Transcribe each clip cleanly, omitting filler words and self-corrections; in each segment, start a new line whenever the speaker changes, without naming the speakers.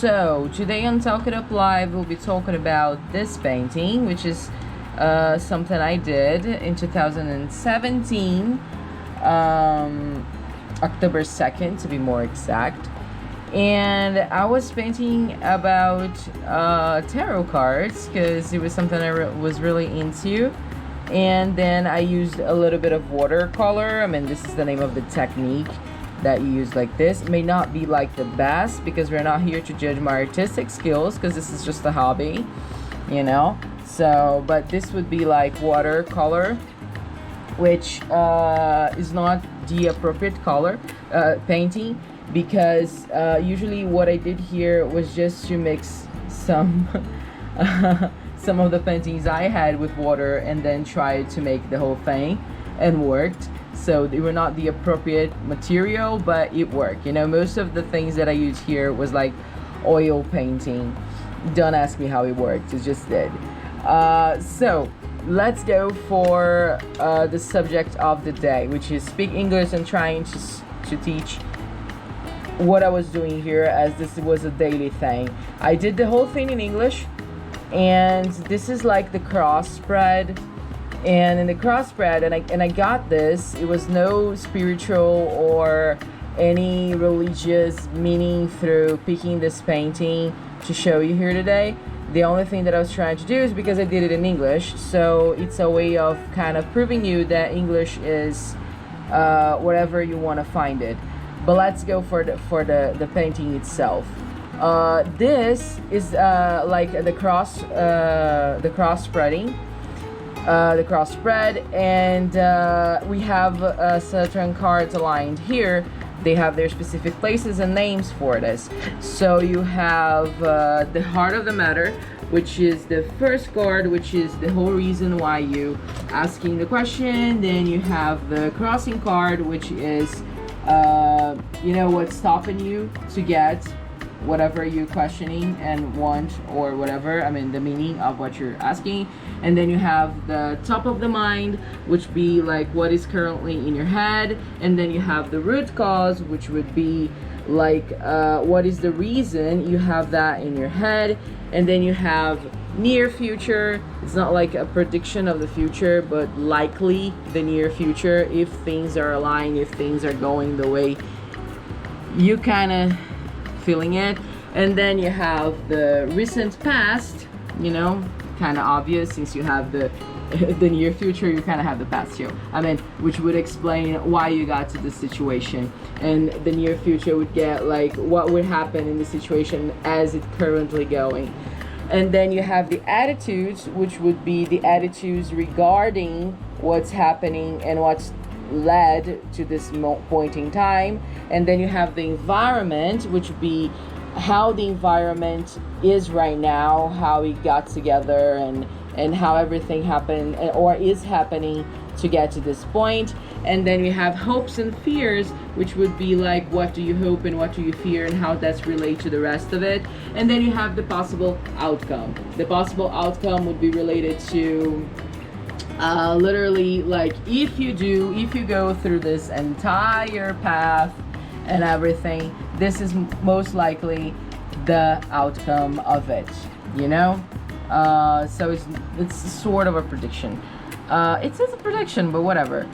So today on Talk It Up Live, we'll be talking about this painting, which is something I did in 2017, October 2nd to be more exact. And I was painting about tarot cards because it was something I was really into. And then I used a little bit of watercolor. I mean, this is the name of the technique that you use like this. It may not be like the best because we're not here to judge my artistic skills because this is just a hobby, you know. So, but this would be like watercolor, which is not the appropriate color painting, because usually what I did here was just to mix some some of the paintings I had with water and then try to make the whole thing, and worked. So they were not the appropriate material, but it worked. You know, most of the things that I used here was like oil painting. Don't ask me how it worked, it just did. So let's go for the subject of the day, which is speak English and trying to teach what I was doing here, as this was a daily thing. I did the whole thing in English, and this is like the cross spread. And in the cross spread, and I got this, it was no spiritual or any religious meaning through picking this painting to show you here today. The only thing that I was trying to do is because I did it in English, so it's a way of kind of proving you that English is wherever you want to find it. But let's go for the painting itself. This is like the cross spreading. The cross spread, and we have certain cards aligned here. They have their specific places and names for this. So you have the heart of the matter, which is the first card, which is the whole reason why you asking the question. Then you have the crossing card, which is you know, what's stopping you to get whatever you're questioning and want, or whatever, I mean the meaning of what you're asking. And then you have the top of the mind, which be like what is currently in your head. And then you have the root cause, which would be like what is the reason you have that in your head. And then you have near future. It's not like a prediction of the future, but likely the near future, if things are aligned, if things are going the way you kind of feeling it. And then you have the recent past, you know, kind of obvious, since you have the near future, you kind of have the past too. I mean, which would explain why you got to this situation. And the near future would get like what would happen in the situation as it's currently going. And then you have the attitudes, which would be the attitudes regarding what's happening and what's led to this point in time. And then you have the environment, which would be how the environment is right now, how it got together, and how everything happened or is happening to get to this point. And then you have hopes and fears, which would be like what do you hope and what do you fear, and how that's related to the rest of it. And then you have the possible outcome. The possible outcome would be related to literally like if you go through this entire path and everything, this is most likely the outcome of it, you know. So it's sort of a prediction. It says a prediction, but whatever.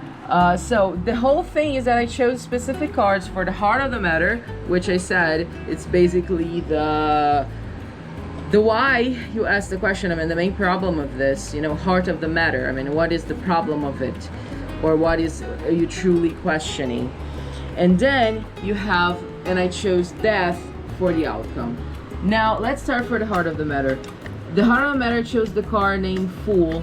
So the whole thing is that I chose specific cards for the heart of the matter, which I said it's basically the why you ask the question. I mean, the main problem of this, you know, heart of the matter. I mean, what is the problem of it, or what is you truly questioning? And then you have, and I chose death for the outcome. Now let's start for the heart of the matter. The heart of the matter chose the card named Fool.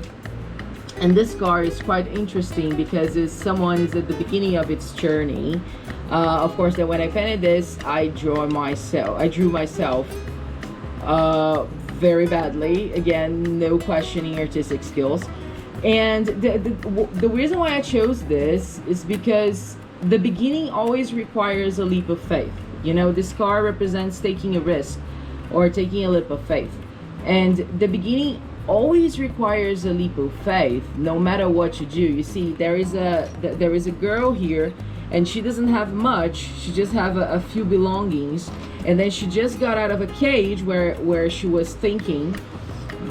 And this card is quite interesting because someone is at the beginning of its journey. Of course, then when I painted this, I drew myself very badly. Again, no questioning artistic skills. And the reason why I chose this is because the beginning always requires a leap of faith. You know, this card represents taking a risk or taking a leap of faith. And the beginning always requires a leap of faith, no matter what you do. You see, there is a girl here, and she doesn't have much. She just have a few belongings, and then she just got out of a cage where she was thinking.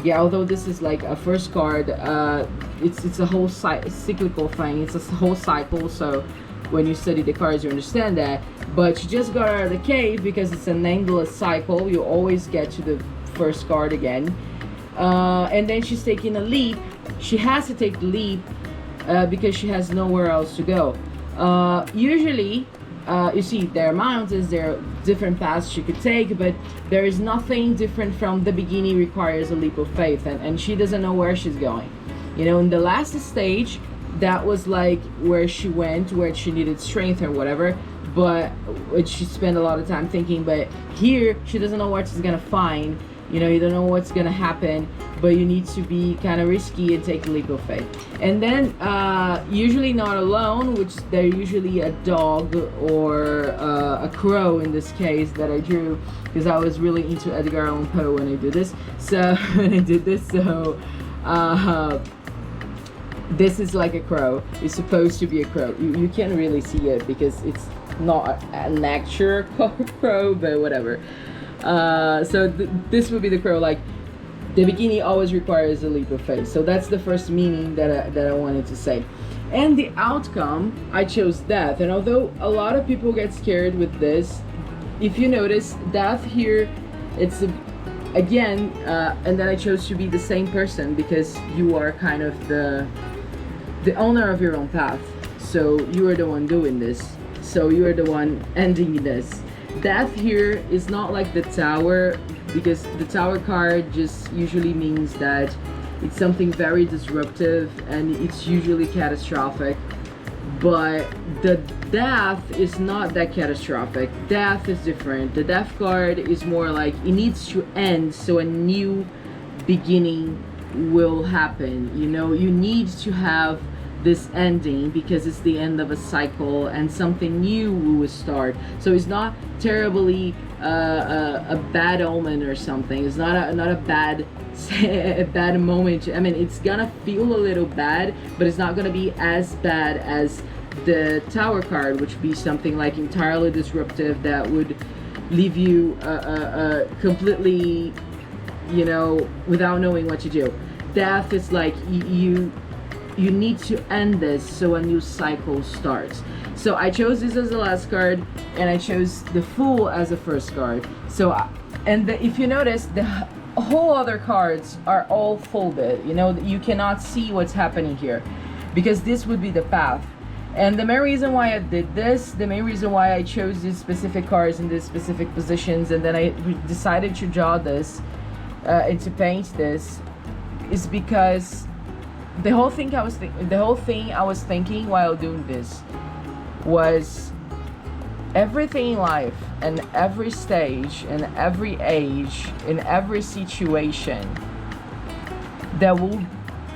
Yeah, although this is like a first card, it's a whole cyclical thing. It's a whole cycle. So when you study the cards, you understand that. But she just got out of the cave because it's an endless cycle. You always get to the first card again, and then she's taking a leap. She has to take the leap because she has nowhere else to go. Usually, you see, there are mountains, there are different paths she could take, but there is nothing different from the beginning requires a leap of faith, and she doesn't know where she's going. You know, in the last stage, that was like where she went, where she needed strength or whatever, but she spent a lot of time thinking. But here, she doesn't know what she's gonna find. You know, you don't know what's gonna happen, but you need to be kind of risky and take a leap of faith. And then usually not alone, which they're usually a dog or a crow in this case that I drew, because I was really into Edgar Allan Poe when I did this. So this is like a crow. It's supposed to be a crow. You can't really see it because it's not an actual crow, but whatever. So this would be the crow. Like, the beginning always requires a leap of faith. So that's the first meaning that I wanted to say. And the outcome, I chose death. And although a lot of people get scared with this, if you notice, death here, it's again, and then I chose to be the same person because you are kind of the owner of your own path. So you are the one doing this. So you are the one ending this. Death here is not like the tower, because the tower card just usually means that it's something very disruptive and it's usually catastrophic. But the death is not that catastrophic. Death is different. The death card is more like it needs to end so a new beginning will happen. You know, you need to have this ending because it's the end of a cycle and something new will start. So it's not terribly a bad omen or something. It's not a bad a bad moment. I mean, it's gonna feel a little bad, but it's not gonna be as bad as the tower card, which would be something like entirely disruptive that would leave you completely, you know, without knowing what to do. Death is like you need to end this so a new cycle starts. So I chose this as the last card, and I chose the Fool as the first card. So, if you notice, the whole other cards are all folded. You know, you cannot see what's happening here, because this would be the path. And the main reason why I did this, the main reason why I chose these specific cards in these specific positions, and then I decided to draw this and to paint this, is because the whole thing I was thinking while doing this was everything in life and every stage and every age in every situation that will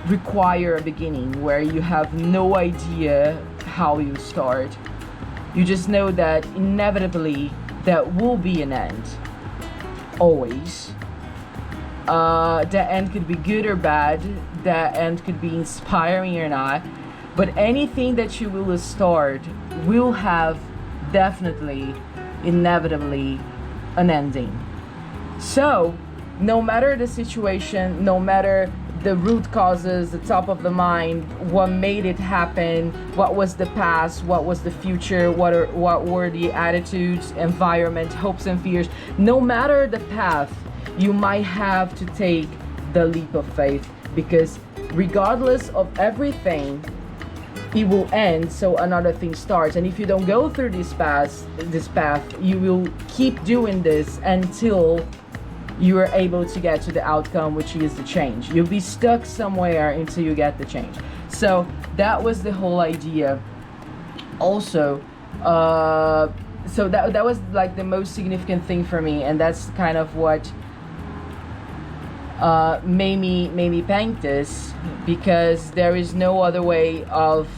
require a beginning where you have no idea how you start. You just know that inevitably there will be an end. Always. The end could be good or bad. The end could be inspiring or not. But anything that you will start will have definitely, inevitably, an ending. So, no matter the situation, no matter the root causes, the top of the mind, what made it happen, what was the past, what was the future, what were the attitudes, environment, hopes and fears, no matter the path, you might have to take the leap of faith, because regardless of everything, it will end so another thing starts. And if you don't go through this path, you will keep doing this until you are able to get to the outcome, which is the change. You'll be stuck somewhere until you get the change. So that was the whole idea. Also, so that was like the most significant thing for me, and that's kind of what made me paint this, because there is no other way of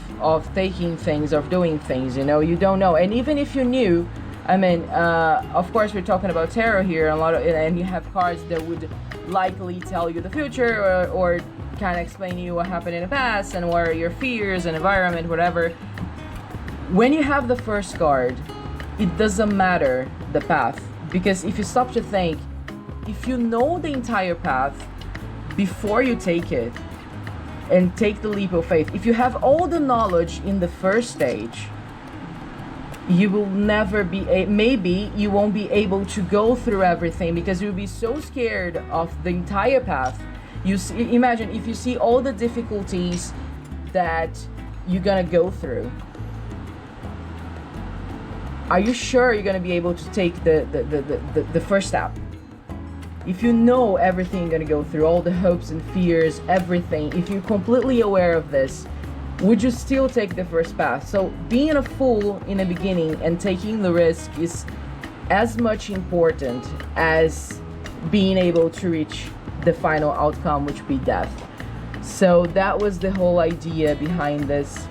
taking things, of doing things. You know, you don't know. And even if you knew, I mean, of course, we're talking about tarot here, and you have cards that would likely tell you the future, or kind of explain to you what happened in the past and what are your fears and environment, whatever. when you have the first card, it doesn't matter the path, because if you stop to think, if you know the entire path before you take it and take the leap of faith, if you have all the knowledge in the first stage, you will never be maybe you won't be able to go through everything, because you'll be so scared of the entire path. Imagine if you see all the difficulties that you're gonna go through. Are you sure you're gonna be able to take the first step? If you know everything you're gonna go through, all the hopes and fears, everything, if you're completely aware of this, would you still take the first path? So being a fool in the beginning and taking the risk is as much important as being able to reach the final outcome, which would be death. So that was the whole idea behind this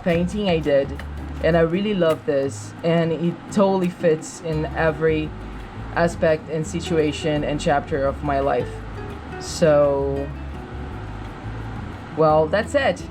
painting I did, and I really love this, and it totally fits in every aspect and situation and chapter of my life. So, well, that's it.